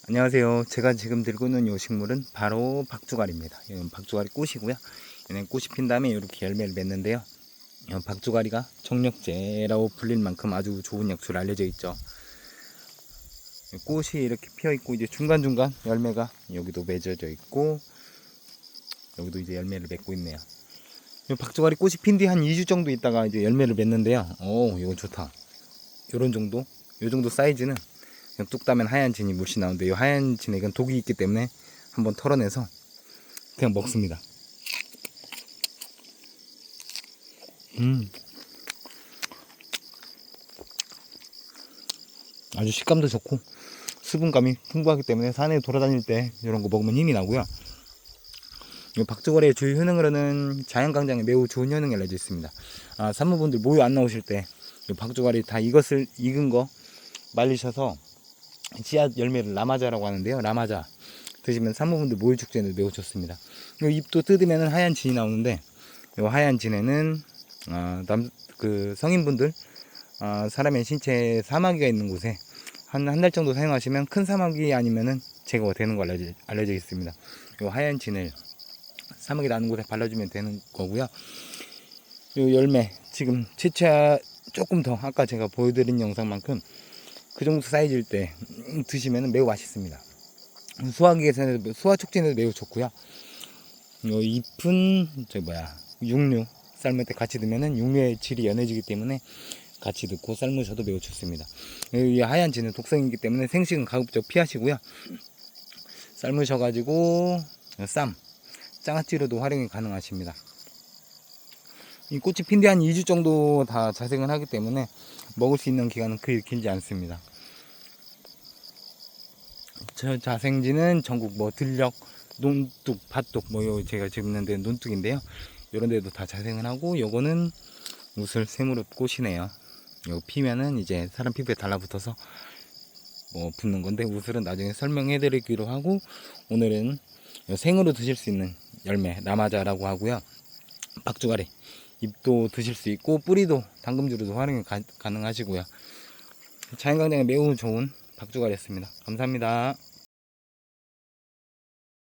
안녕하세요. 제가 지금 들고 있는 이 식물은 바로 박주갈입니다. 이건 박주갈이 꽃이고요. 얘는 꽃이 핀 다음에 이렇게 열매를 맺는데요. 박주갈이가 정력제라고 불릴 만큼 아주 좋은 약초로 알려져 있죠. 꽃이 이렇게 피어 있고 이제 중간중간 열매가 여기도 맺어져 있고 여기도 이제 열매를 맺고 있네요. 이 박주갈이 꽃이 핀 뒤 한 2주 정도 있다가 이제 열매를 맺는데요. 오, 이거 좋다. 요런 정도, 요 정도 사이즈는 그냥 뚝 따면 하얀 진이 물씬 나오는데 이 하얀 진액은 독이 있기 때문에 한번 털어내서 그냥 먹습니다. 아주 식감도 좋고 수분감이 풍부하기 때문에 산에 돌아다닐 때 이런 거 먹으면 힘이 나고요. 이 박주갈의 주요 효능으로는 자연강장에 매우 좋은 효능이 알려져 있습니다. 산모분들 모유 안 나오실 때 이 박주갈이 다 익은 거 말리셔서 씨앗 열매를 라마자라고 하는데요. 라마자 드시면 산모분들 모유 축제는 매우 좋습니다. 이 잎도 뜯으면 하얀 진이 나오는데 이 하얀 진에는 성인분들 사람의 신체에 사마귀가 있는 곳에 한 달 정도 사용하시면 큰 사마귀 아니면은 제거가 되는 거 알려져 있습니다. 이 하얀 진을 사마귀 나는 곳에 발라주면 되는 거고요. 이 열매 지금 채취 조금 더 아까 제가 보여드린 영상만큼 그 정도 사이즈일 때 드시면 매우 맛있습니다. 수화 촉진에도 매우 좋고요. 이 잎은 육류 삶을 때 같이 넣으면 육류의 질이 연해지기 때문에 같이 넣고 삶으셔도 매우 좋습니다. 이 하얀 진은 독성이기 때문에 생식은 가급적 피하시고요. 삶으셔가지고 장아찌로도 활용이 가능하십니다. 이 꽃이 핀 뒤 한 2주 정도 다 자생을 하기 때문에 먹을 수 있는 기간은 그리 길지 않습니다. 저 자생지는 전국 들녘, 논뚝, 밭뚝 제가 지금 있는데 논뚝인데요. 이런 데도 다 자생을 하고 요거는 우슬 세무릎 꽃이네요. 이거 피면은 이제 사람 피부에 달라붙어서 붙는 건데 우슬은 나중에 설명해 드리기로 하고 오늘은 생으로 드실 수 있는 열매 라마자라고 하고요. 박주갈이 잎도 드실 수 있고 뿌리도 당금주로도 활용이 가능하시고요. 자연강장에 매우 좋은 박주갈이었습니다. 감사합니다.